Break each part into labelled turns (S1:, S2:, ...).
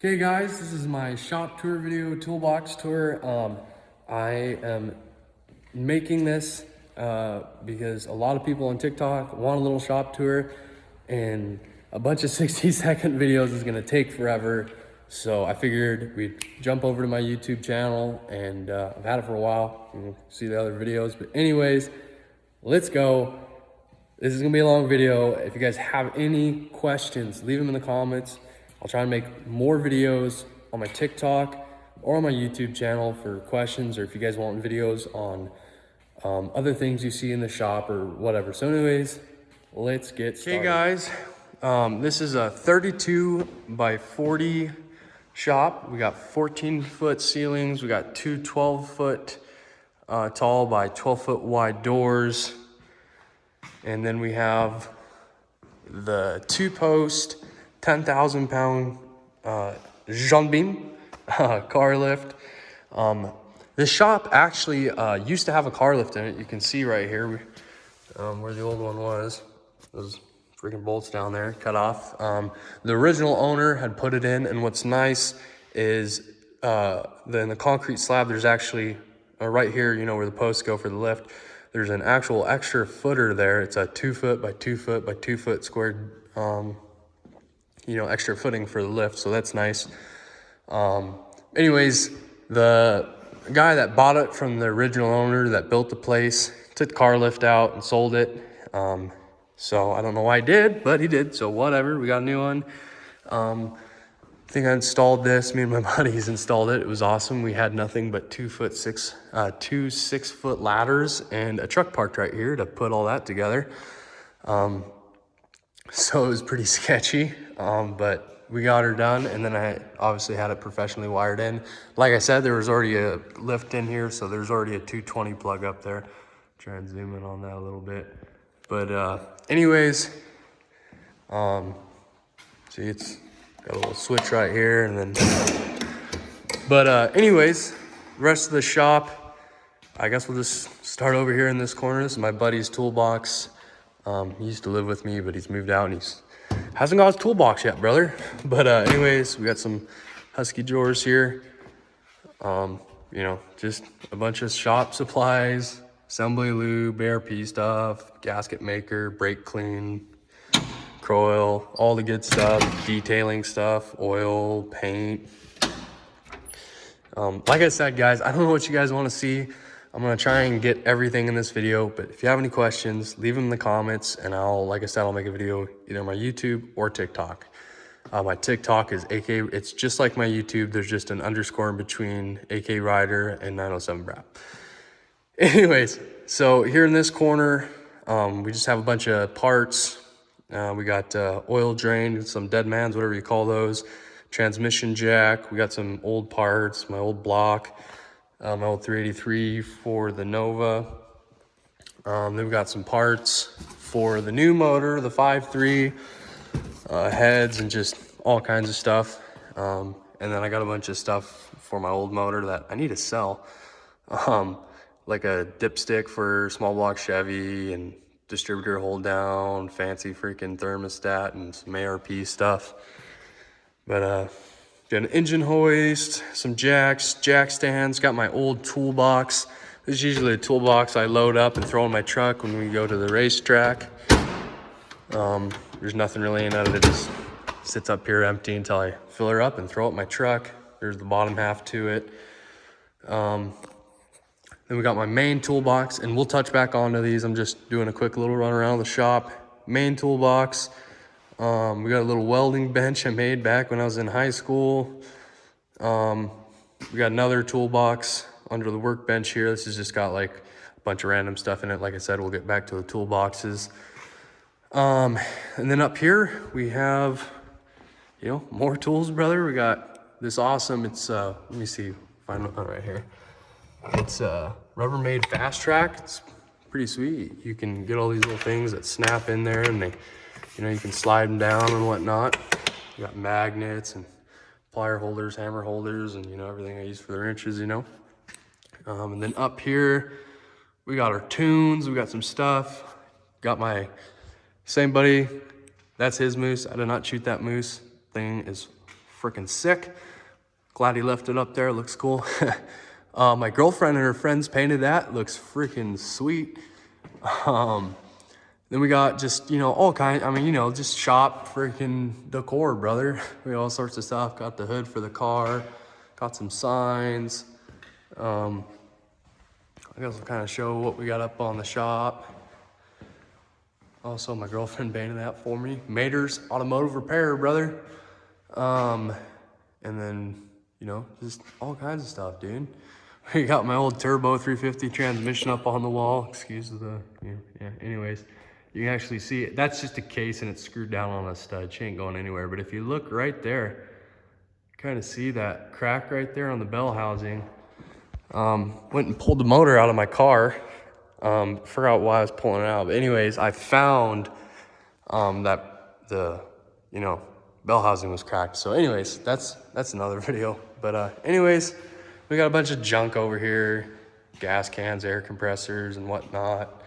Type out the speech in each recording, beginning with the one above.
S1: Okay guys, this is my shop tour video, toolbox tour. I am making this because a lot of people on TikTok want a little shop tour, and a bunch of 60-second videos is gonna take forever. So I figured we'd jump over to my YouTube channel, and I've had it for a while. You'll see the other videos, but anyways, let's go. This is gonna be a long video. If you guys have any questions, leave them in the comments. I'll try and make more videos on my TikTok or on my YouTube channel for questions, or if you guys want videos on other things you see in the shop or whatever. So anyways, let's get started. Okay guys, this is a 32 by 40 shop. We got 14-foot ceilings. We got two 12-foot tall by 12-foot wide doors. And then we have the 2-post 10,000-pound Jean Beam car lift. This shop actually used to have a car lift in it. You can see right here where the old one was. Those freaking bolts down there cut off. The original owner had put it in, and what's nice is in the concrete slab, there's actually right here, you know, where the posts go for the lift, there's an actual extra footer there. It's a 2-foot by 2-foot by 2-foot squared you know, extra footing for the lift, so that's nice. Anyways, the guy that bought it from the original owner that built the place took the car lift out and sold it. So I don't know why he did, but he did, so whatever. We got a new one. I think I installed this. Me and my buddies installed it. It was awesome. We had nothing but 2 6-foot ladders and a truck parked right here to put all that together. So it was pretty sketchy, but we got her done, and then I obviously had it professionally wired in. Like I said, there was already a lift in here, so there's already a 220 plug up there. Try and zoom in on that a little bit. But anyways, see, it's got a little switch right here, and then, but anyways, the rest of the shop, I guess we'll just start over here in this corner. This is my buddy's toolbox. He used to live with me, but he's moved out and hasn't got his toolbox yet, brother. But anyways, we got some Husky drawers here. You know, just a bunch of shop supplies, assembly lube, ARP stuff, gasket maker, brake clean, oil, all the good stuff, detailing stuff, oil, paint. Like I said, guys, I don't know what you guys want to see. I'm gonna try and get everything in this video, but if you have any questions, leave them in the comments, and like I said, I'll make a video either on my YouTube or TikTok. My TikTok is AK, it's just like my YouTube, there's just an underscore in between AK Rider and 907 Brap. Anyways, so here in this corner, we just have a bunch of parts. We got oil drain, some dead mans, whatever you call those, transmission jack. We got some old parts, my old block. My old 383 for the Nova. Then we got some parts for the new motor, the 5.3, heads, and just all kinds of stuff. And then I got a bunch of stuff for my old motor that I need to sell. Like a dipstick for small block Chevy, and distributor hold down, fancy freaking thermostat, and some ARP stuff. But got an engine hoist, some jacks, jack stands, got my old toolbox. This is usually a toolbox I load up and throw in my truck when we go to the racetrack. There's nothing really in it. It just sits up here empty until I fill her up and throw it in my truck. There's the bottom half to it. Then we got my main toolbox, and we'll touch back onto these. I'm just doing a quick little run around the shop. Main toolbox. We got a little welding bench I made back when I was in high school. We got another toolbox under the workbench here. This has just got like a bunch of random stuff in it. Like I said, we'll get back to the toolboxes. And then up here we have, you know, more tools, brother. We got this awesome, it's, let me see, find one right here. It's a Rubbermaid Fast Track. It's pretty sweet. You can get all these little things that snap in there, and they, you know, you can slide them down and whatnot. You got magnets and plier holders, hammer holders, and, you know, everything I use for the wrenches, you know. And then up here, we got our tunes. We got some stuff. Got my same buddy. That's his moose. I did not shoot that moose. Thing is freaking sick. Glad he left it up there, looks cool. My girlfriend and her friends painted that, looks freaking sweet. Then we got just, you know, all kinds, I mean, you know, just shop freaking decor, brother. We got all sorts of stuff. Got the hood for the car, got some signs. I guess I'll kind of show what we got up on the shop. Also, my girlfriend painted that for me. Mater's Automotive Repair, brother. And then, you know, just all kinds of stuff, dude. We got my old turbo 350 transmission up on the wall. Excuse the, yeah, anyways. You can actually see it. That's just a case and it's screwed down on a stud. She ain't going anywhere. But if you look right there, kind of see that crack right there on the bell housing. Went and pulled the motor out of my car. Forgot why I was pulling it out. But anyways, I found that the, you know, bell housing was cracked. So anyways, that's another video. But anyways, we got a bunch of junk over here. Gas cans, air compressors, and whatnot.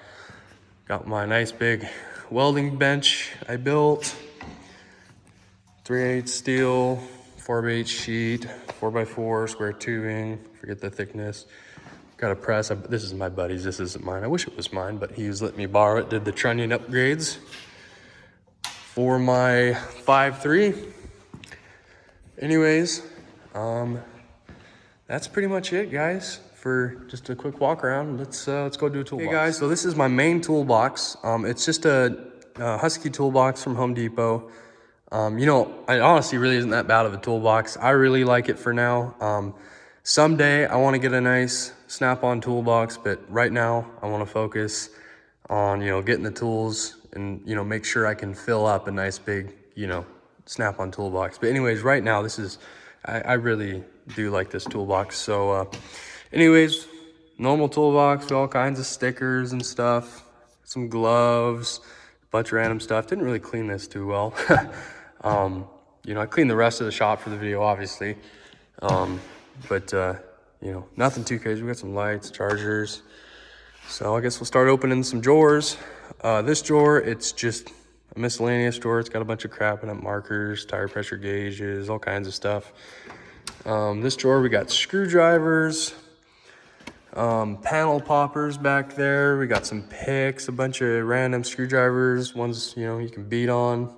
S1: Got my nice big welding bench I built. 3/8 steel, 4x8 sheet, 4x4 square tubing, forget the thickness. Got a press, this is my buddy's, this isn't mine. I wish it was mine, but he was letting me borrow it. Did the trunnion upgrades for my 5.3. Anyways, that's pretty much it, guys. For just a quick walk around, let's go do a toolbox. Hey guys, so this is my main toolbox. It's just a Husky toolbox from Home Depot. You know, it honestly really isn't that bad of a toolbox. I really like it for now. Someday I want to get a nice snap-on toolbox, but right now I want to focus on, you know, getting the tools and, you know, make sure I can fill up a nice big, you know, snap-on toolbox. But anyways, right now this is, I really do like this toolbox. So anyways, normal toolbox with all kinds of stickers and stuff, some gloves, a bunch of random stuff. Didn't really clean this too well. You know, I cleaned the rest of the shop for the video, obviously. But you know, nothing too crazy. We got some lights, chargers. So I guess we'll start opening some drawers. This drawer, it's just a miscellaneous drawer. It's got a bunch of crap in it, markers, tire pressure gauges, all kinds of stuff. This drawer, we got screwdrivers, panel poppers back there. We got some picks, a bunch of random screwdrivers, ones, you know, you can beat on.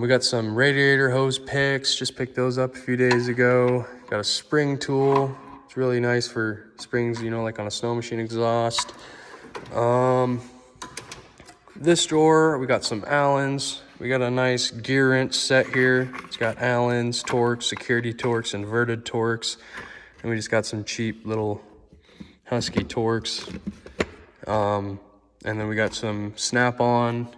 S1: We got some radiator hose picks, just picked those up a few days ago. Got a spring tool. It's really nice for springs, you know, like on a snow machine exhaust. This drawer, we got some Allens. We got a nice gear wrench set here. It's got Allens, Torx, security Torx, inverted Torx. And we just got some cheap little Husky Torx. And then we got some Snap-on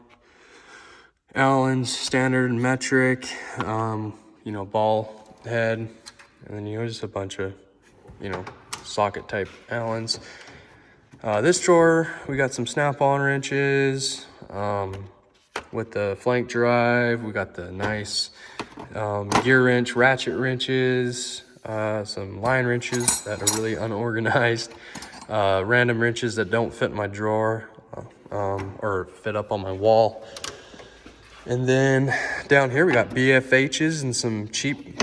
S1: Allens, standard and metric, you know, ball head, and then, you know, just a bunch of, you know, socket type Allens. This drawer, we got some Snap-on wrenches, with the flank drive. We got the nice, gear wrench, ratchet wrenches, some line wrenches that are really unorganized, random wrenches that don't fit in my drawer, or fit up on my wall. And then down here we got BFHs and some cheap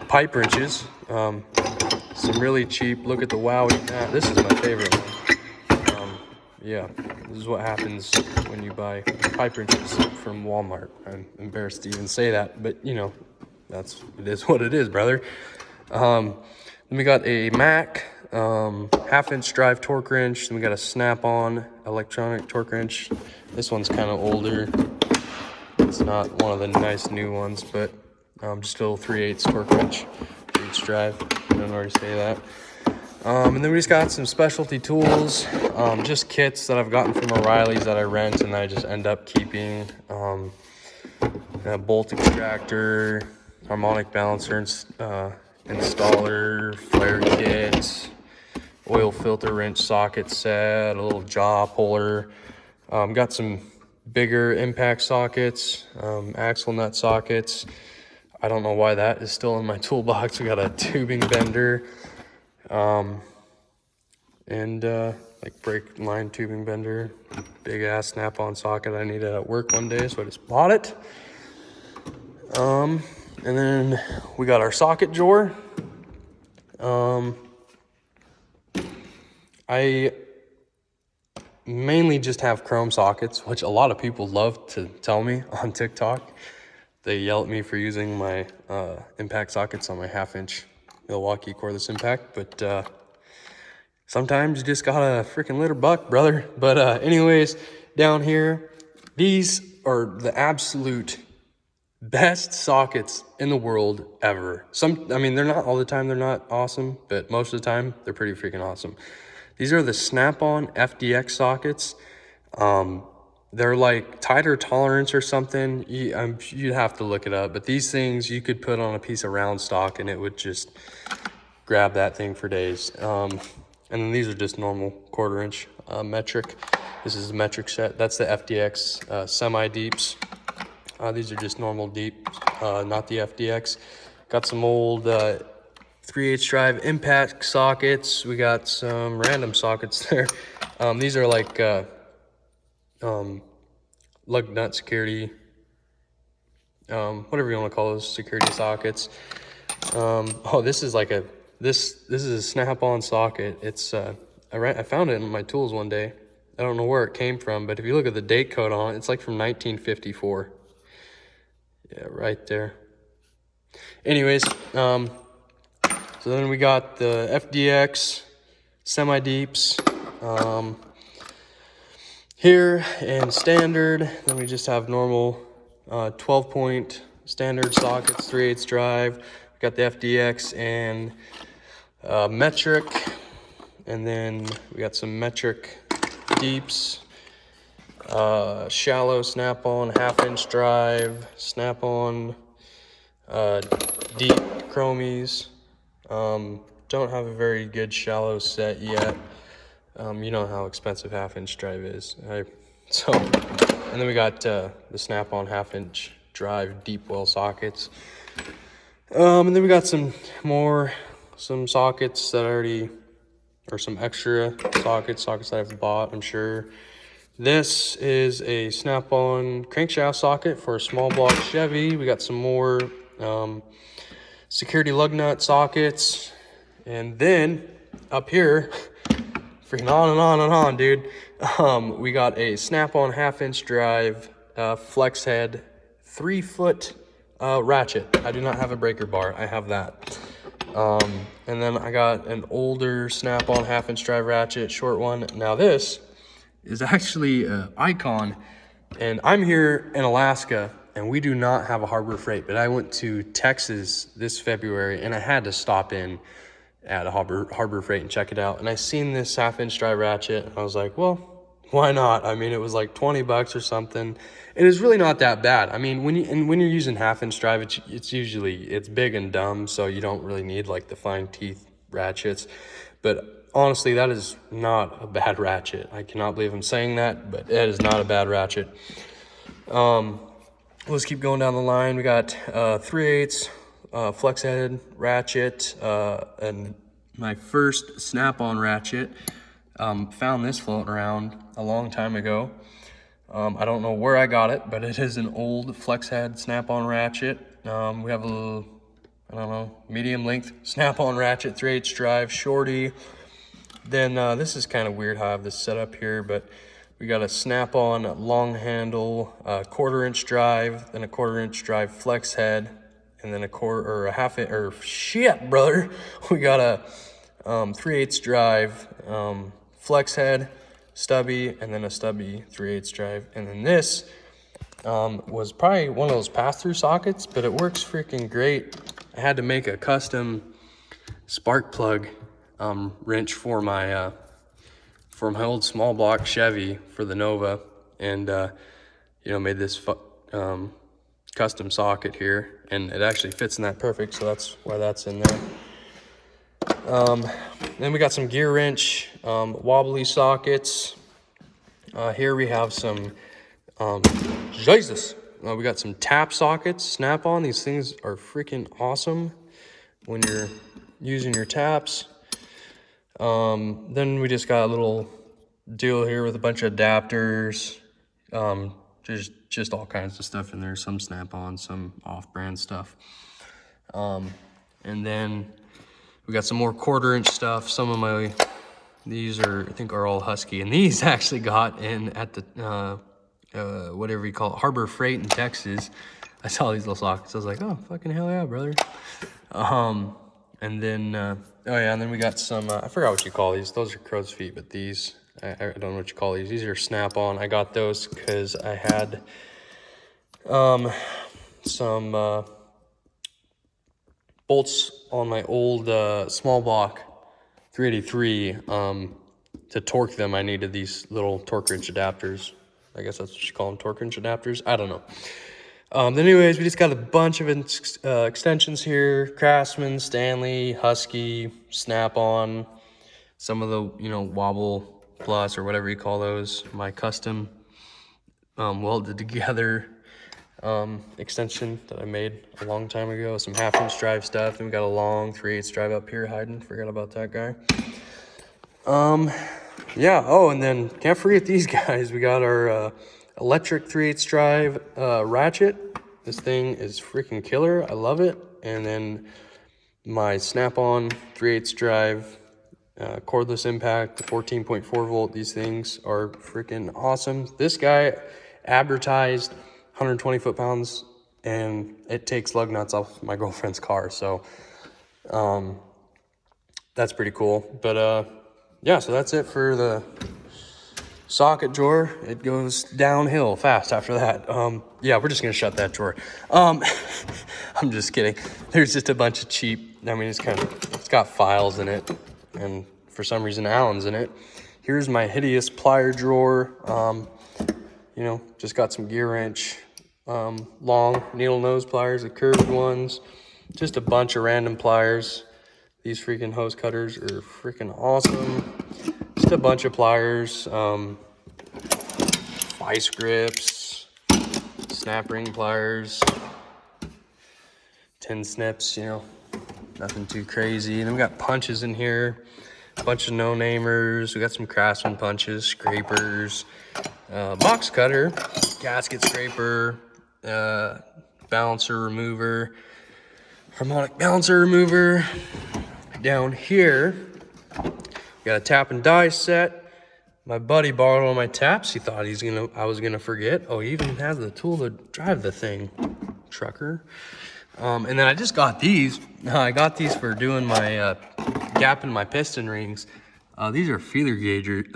S1: pipe wrenches. Some really cheap, look at the Wowie. This is my favorite one. Yeah, this is what happens when you buy pipe wrenches from Walmart. I'm embarrassed to even say that, but you know, it is what it is, brother. Then we got a Mac, 1/2-inch drive torque wrench. Then we got a Snap-on electronic torque wrench. This one's kind of older. It's not one of the nice new ones, but just a little 3/8 torque wrench for each drive. I didn't already say that. And then we just got some specialty tools, just kits that I've gotten from O'Reilly's that I rent and I just end up keeping. A bolt extractor, harmonic balancer, installer, flare kit, oil filter wrench socket set, a little jaw puller. Got some bigger impact sockets, axle nut sockets. I don't know why that is still in my toolbox. We got a tubing bender, and like brake line tubing bender, big ass Snap-on socket I needed at work one day, so I just bought it. And then we got our socket drawer. I mainly just have chrome sockets, which a lot of people love to tell me on TikTok. They yell at me for using my impact sockets on my 1/2-inch Milwaukee cordless impact, but sometimes you just gotta freaking litter buck, brother. But anyways, down here, these are the absolute best sockets in the world ever. I mean, they're not all the time, they're not awesome, but most of the time, they're pretty freaking awesome. These are the Snap-on FDX sockets. They're like tighter tolerance or something. You'd have to look it up, but these things you could put on a piece of round stock and it would just grab that thing for days. And then these are just normal 1/4 inch metric. This is a metric set. That's the FDX semi-deeps. These are just normal deep, not the FDX. Got some old 3/8 drive impact sockets. We got some random sockets there. These are like lug nut security, whatever you want to call those security sockets. Oh, this is like this is a Snap-on socket. It's I found it in my tools one day. I don't know where it came from, but if you look at the date code on it, it's like from 1954. Yeah, right there. Anyways, so then we got the FDX semi-deeps here and standard. Then we just have normal 12-point standard sockets, 3/8 drive. We got the FDX and metric, and then we got some metric deeps, shallow Snap-on 1/2-inch drive, Snap-on deep chromies. Don't have a very good shallow set yet. You know how expensive 1/2-inch drive is. And then we got the Snap-on 1/2-inch drive deep well sockets. And then we got some sockets that or some extra sockets that I've bought, I'm sure. This is a Snap-on crankshaft socket for a small block Chevy. We got some more security lug nut sockets. And then up here, freaking on and on and on, dude. We got a Snap-on 1/2-inch drive flex head 3-foot ratchet. I do not have a breaker bar. I have that. And then I got an older Snap-on 1/2-inch drive ratchet, short one. Now this is actually an Icon, and I'm here in Alaska, and we do not have a Harbor Freight, but I went to Texas this February, and I had to stop in at a Harbor Freight and check it out. And I seen this 1/2-inch drive ratchet, and I was like, well, why not? I mean, it was like 20 bucks or something. And it's really not that bad. I mean, when you're using 1/2-inch drive, it's usually big and dumb, so you don't really need like the fine teeth ratchets. But honestly, that is not a bad ratchet. I cannot believe I'm saying that, but it is not a bad ratchet. Let's keep going down the line. We got 3/8 flex head ratchet, and my first Snap-on ratchet. Found this floating around a long time ago. I don't know where I got it, but it is an old flex head Snap-on ratchet. We have a little, I don't know, medium length Snap-on ratchet, 3/8 drive, shorty. Then this is kind of weird how I have this set up here, but we got a Snap-on long handle, 1/4-inch drive, then a 1/4-inch drive flex head, and then shit, brother. We got a 3/8 drive flex head, stubby, and then a stubby 3/8 drive. And then this was probably one of those pass-through sockets, but it works freaking great. I had to make a custom spark plug wrench for my old small block Chevy for the Nova, and made this custom socket here, and it actually fits in that perfect, so that's why that's in there. Then we got some gear wrench wobbly sockets. Here we have some we got some tap sockets, Snap-on. These things are freaking awesome when you're using your taps. Then we just got a little deal here with a bunch of adapters. There's just all kinds of stuff in there, some Snap-on, some off-brand stuff. And then we got some more 1/4-inch stuff. Some of these I think are all Husky. And these actually got in at the, whatever you call it, Harbor Freight in Texas. I saw these little sockets. I was like, oh, fucking hell yeah, brother. And then, oh yeah, and then we got some, I forgot what you call these. Those are crow's feet, but these, I don't know what you call these. These are snap-on. I got those because I had some bolts on my old small block 383. To torque them, I needed these little torque wrench adapters. I guess that's what you call them, torque wrench adapters. I don't know. Anyways, we just got a bunch of extensions here. Craftsman, Stanley, Husky, Snap-on, some of the, you know, Wobble Plus or whatever you call those. My custom welded together extension that I made a long time ago. Some 1/2-inch drive stuff. And we got a long 3/8 drive up here hiding. Forgot about that guy. Yeah, oh, and then can't forget these guys. We got our electric 3/8 drive ratchet. This thing is freaking killer. I love it. And then my Snap-on 3/8 drive cordless impact, 14.4 volt. These things are freaking awesome. This guy advertised 120 foot-pounds, and it takes lug nuts off my girlfriend's car. So that's pretty cool. But yeah, so that's it for the socket drawer. It goes downhill fast after that. Yeah, we're just gonna shut that drawer. I'm just kidding. There's just a bunch of cheap, I mean, it's got files in it, and for some reason Allen's in it. Here's my hideous plier drawer. You know, just got some gear wrench, long needle nose pliers, the curved ones, just a bunch of random pliers. These freaking hose cutters are freaking awesome. Just a bunch of pliers, vice grips, snap ring pliers, 10 snips, you know, nothing too crazy. And then we got punches in here, a bunch of no-namers. We got some Craftsman punches, scrapers, box cutter, gasket scraper, balancer remover, harmonic balancer remover. Down here, we got a tap and die set. My buddy borrowed one of my taps. He thought I was gonna forget. Oh, he even has the tool to drive the thing, trucker. And then I just got these. I got these for doing my gap in my piston rings. These are feeler gauges,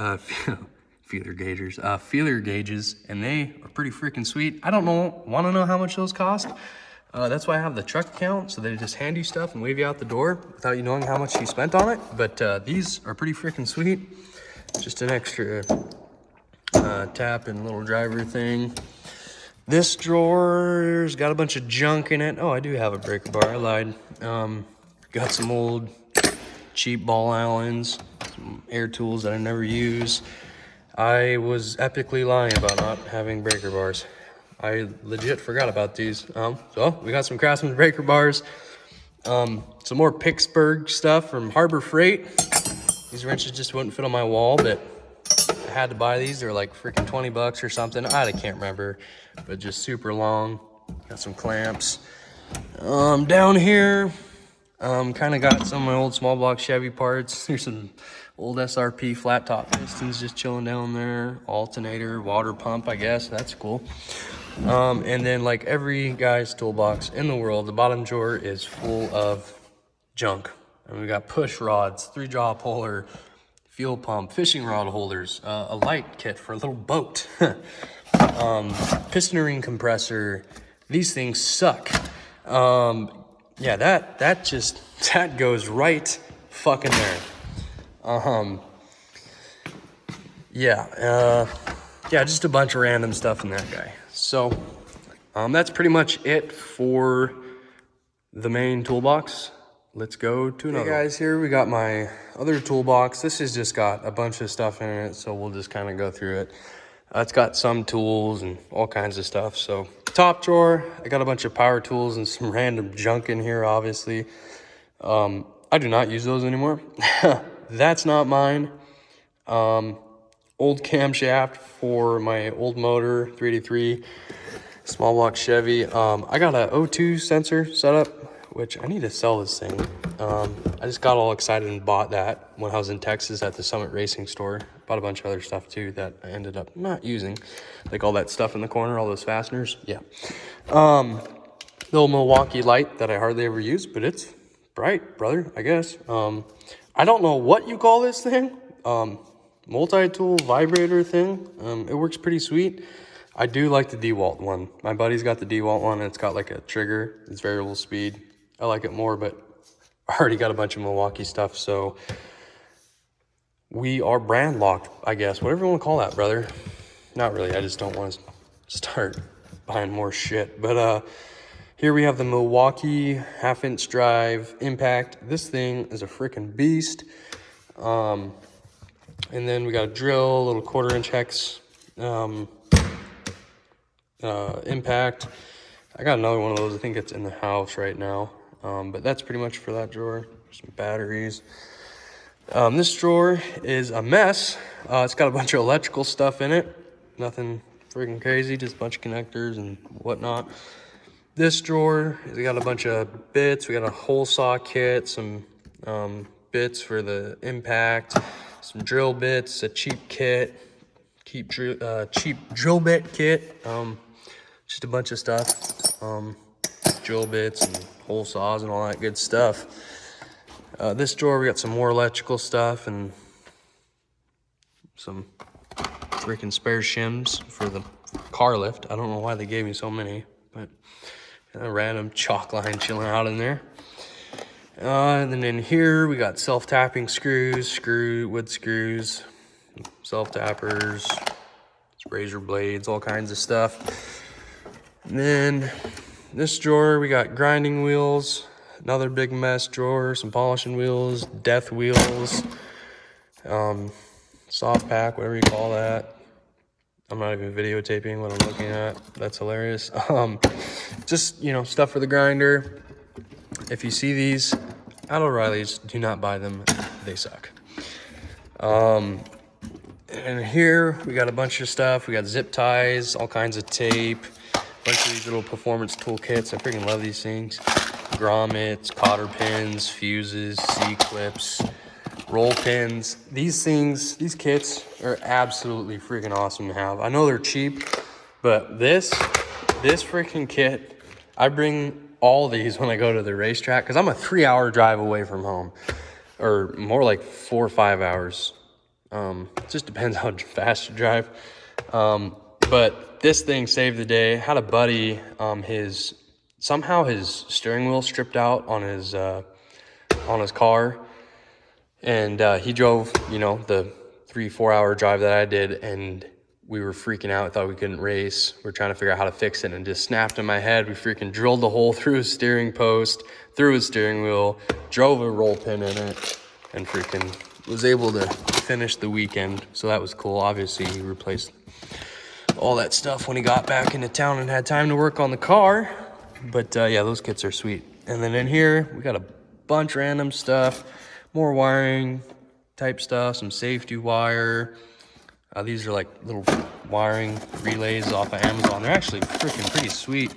S1: and they are pretty freaking sweet. I don't want to know how much those cost. That's why I have the truck account, so they just hand you stuff and wave you out the door without you knowing how much you spent on it. But these are pretty freaking sweet. Just an extra tap and little driver thing. This drawer's got a bunch of junk in it. Oh, I do have a breaker bar, I lied. Got some old cheap ball Allens, some air tools that I never use. I was epically lying about not having breaker bars. I legit forgot about these. So we got some Craftsman breaker bars, some more Pittsburgh stuff from Harbor Freight. These wrenches just wouldn't fit on my wall, but I had to buy these. They're like freaking 20 bucks or something. I can't remember, but just super long. Got some clamps. Down here, kind of got some of my old small block Chevy parts. There's some old SRP flat top pistons just chilling down there. Alternator, water pump, I guess. That's cool. And then like every guy's toolbox in the world, the bottom drawer is full of junk. And we got push rods, 3-jaw puller, fuel pump, fishing rod holders, a light kit for a little boat, piston ring compressor. These things suck. Yeah, that goes right fucking there. Yeah, just a bunch of random stuff in that guy. So, that's pretty much it for the main toolbox. Let's go to another. Hey guys, here we got my other toolbox. This has just got a bunch of stuff in it, so we'll just kind of go through it. It's got some tools and all kinds of stuff. So, top drawer, I got a bunch of power tools and some random junk in here, obviously. I do not use those anymore. That's not mine. Old camshaft for my old motor, 383, small block Chevy. I got a O2 sensor set up which I need to sell this thing. I just got all excited and bought that when I was in Texas at the Summit Racing store. Bought a bunch of other stuff too that I ended up not using. Like all that stuff in the corner, all those fasteners. Yeah. Little Milwaukee light that I hardly ever use, but it's bright, brother, I guess. I don't know what you call this thing. Multi-tool vibrator thing. It works pretty sweet. I do like the DeWalt one. My buddy's got the DeWalt one, and it's got like a trigger. It's variable speed. I like it more, but I already got a bunch of Milwaukee stuff, so we are brand locked, I guess. Whatever you want to call that, brother. Not really. I just don't want to start buying more shit. But here we have the Milwaukee half-inch drive impact. This thing is a freaking beast. And then we got a drill, a little 1/4-inch hex impact. I got another one of those. I think it's in the house right now. But that's pretty much for that drawer. Some batteries. This drawer is a mess. It's got a bunch of electrical stuff in it. Nothing freaking crazy, just a bunch of connectors and whatnot. This drawer has got a bunch of bits. We got a hole saw kit, some bits for the impact, some drill bits, a cheap kit, cheap drill bit kit, just a bunch of stuff, drill bits and hole saws and all that good stuff. This drawer, we got some more electrical stuff and some freaking spare shims for the car lift. I don't know why they gave me so many, but a random chalk line chilling out in there. And then in here, we got self-tapping screws, wood screws, self-tappers, razor blades, all kinds of stuff. And then this drawer, we got grinding wheels, another big mess drawer, some polishing wheels, death wheels, soft pack, whatever you call that. I'm not even videotaping what I'm looking at. That's hilarious. Just, you know, stuff for the grinder. If you see these at O'Reilly's, do not buy them. They suck. And here we got a bunch of stuff. We got zip ties, all kinds of tape, a bunch of these little performance toolkits. I freaking love these things. Grommets, cotter pins, fuses, C-clips, roll pins. These things, these kits are absolutely freaking awesome to have. I know they're cheap, but this freaking kit, I bring all these when I go to the racetrack because I'm a 3-hour drive away from home, or more like 4 or 5 hours. It just depends how fast you drive. But this thing saved the day. Had a buddy, somehow his steering wheel stripped out on his car. And he drove, you know, the 3-4 hour drive that I did, and we were freaking out, thought we couldn't race. We were trying to figure out how to fix it, and it just snapped in my head. We freaking drilled the hole through his steering post, through his steering wheel, drove a roll pin in it, and freaking was able to finish the weekend. So that was cool. Obviously, he replaced all that stuff when he got back into town and had time to work on the car. But yeah, those kits are sweet. And then in here, we got a bunch of random stuff. More wiring type stuff, some safety wire. These are like little wiring relays off of Amazon. They're actually freaking pretty sweet.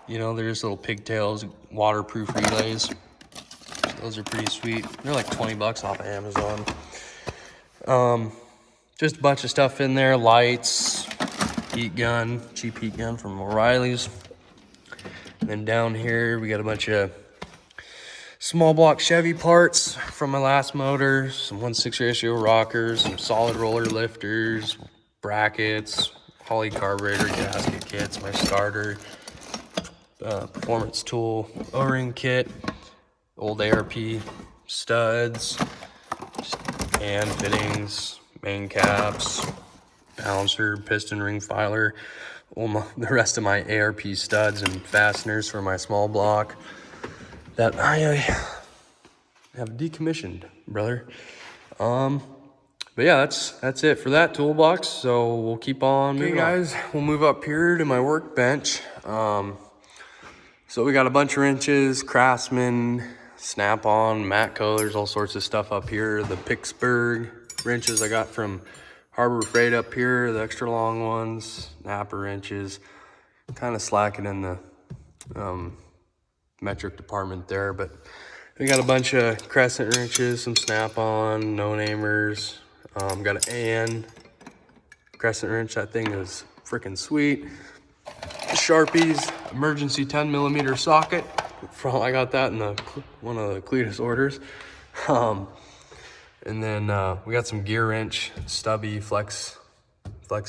S1: You know, they're just little pigtails, waterproof relays. Those are pretty sweet. They're like 20 bucks off of Amazon. Just a bunch of stuff in there. Lights, heat gun, cheap heat gun from O'Reilly's. And then down here, we got a bunch of small block Chevy parts from my last motor, some 1/6 ratio rockers, some solid roller lifters, brackets, Holley carburetor gasket kits, my starter, performance tool O-ring kit, old ARP studs, hand fittings, main caps, balancer, piston ring filer, the rest of my ARP studs and fasteners for my small block that I have decommissioned, brother. But yeah, that's it for that toolbox. So we'll keep on moving. Okay, guys, we'll move up here to my workbench. So we got a bunch of wrenches, Craftsman, Snap-on, Matco. There's all sorts of stuff up here. The Pittsburgh wrenches I got from Harbor Freight up here, the extra long ones, Napa wrenches. Kind of slacking in the metric department there, but we got a bunch of crescent wrenches, some snap-on, no-namers. Got an AN crescent wrench. That thing is freaking sweet. Sharpies, emergency 10mm socket. I got that in one of the Cletus orders. And then we got some gear wrench, stubby flex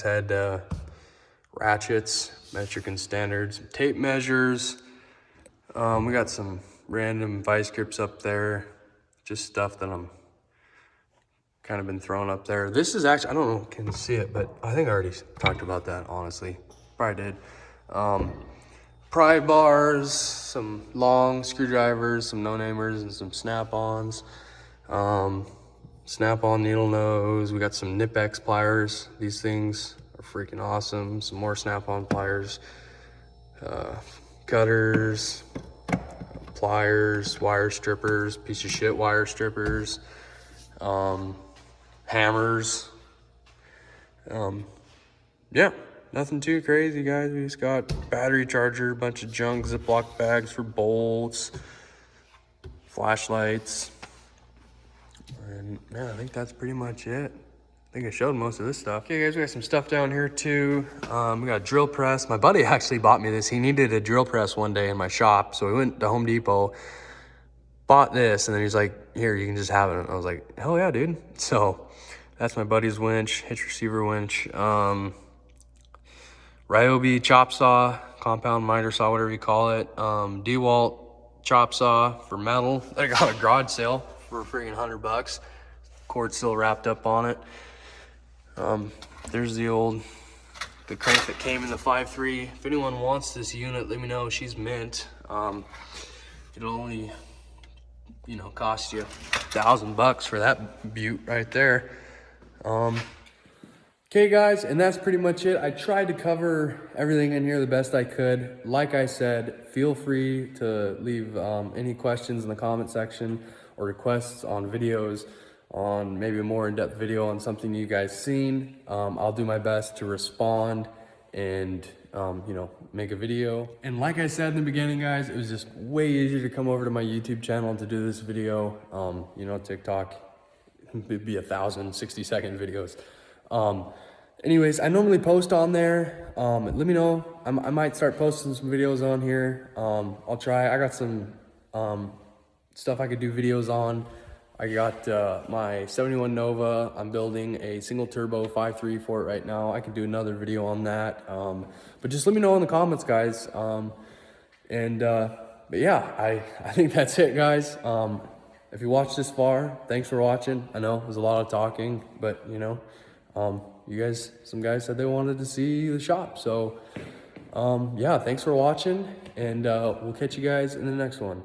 S1: head ratchets, metric and standard, some tape measures. We got some random vice grips up there, just stuff that I'm kind of been throwing up there. This is actually, I don't know if you can see it, but I think I already talked about that, honestly. Probably did. Pry bars, some long screwdrivers, some no-namers, and some snap-ons. Snap-on needle nose. We got some Nip-X pliers. These things are freaking awesome. Some more snap-on pliers. Cutters, pliers, wire strippers, piece of shit wire strippers, hammers. Yeah, nothing too crazy, guys. We just got battery charger, a bunch of junk, Ziploc bags for bolts, flashlights. And yeah, I think that's pretty much it. I think I showed most of this stuff. Okay, guys, we got some stuff down here too. We got a drill press. My buddy actually bought me this. He needed a drill press one day in my shop, so we went to Home Depot, bought this, and then he's like, here, you can just have it. And I was like, hell yeah, dude. So that's my buddy's winch, hitch receiver winch. Ryobi chop saw, compound miter saw, whatever you call it. DeWalt chop saw for metal. I got a garage sale for freaking $100. Cord still wrapped up on it. There's the crank that came in the 5.3. If anyone wants this unit, let me know. She's mint. It'll only, cost you $1,000 for that beaut right there. Okay, guys, and that's pretty much it. I tried to cover everything in here the best I could. Like I said, feel free to leave any questions in the comment section or requests on videos, on maybe a more in-depth video on something you guys seen. I'll do my best to respond and make a video. And like I said in the beginning, guys, it was just way easier to come over to my YouTube channel to do this video. TikTok, it'd be 1,000 60-second videos. Anyways, I normally post on there. Let me know. I might start posting some videos on here. I'll try. I got some stuff I could do videos on. I got my 71 Nova. I'm building a single turbo 5.3 for it right now. I could do another video on that. But just let me know in the comments, guys. But yeah, I think that's it, guys. If you watched this far, thanks for watching. I know it was a lot of talking, but some guys said they wanted to see the shop. So yeah, thanks for watching, and we'll catch you guys in the next one.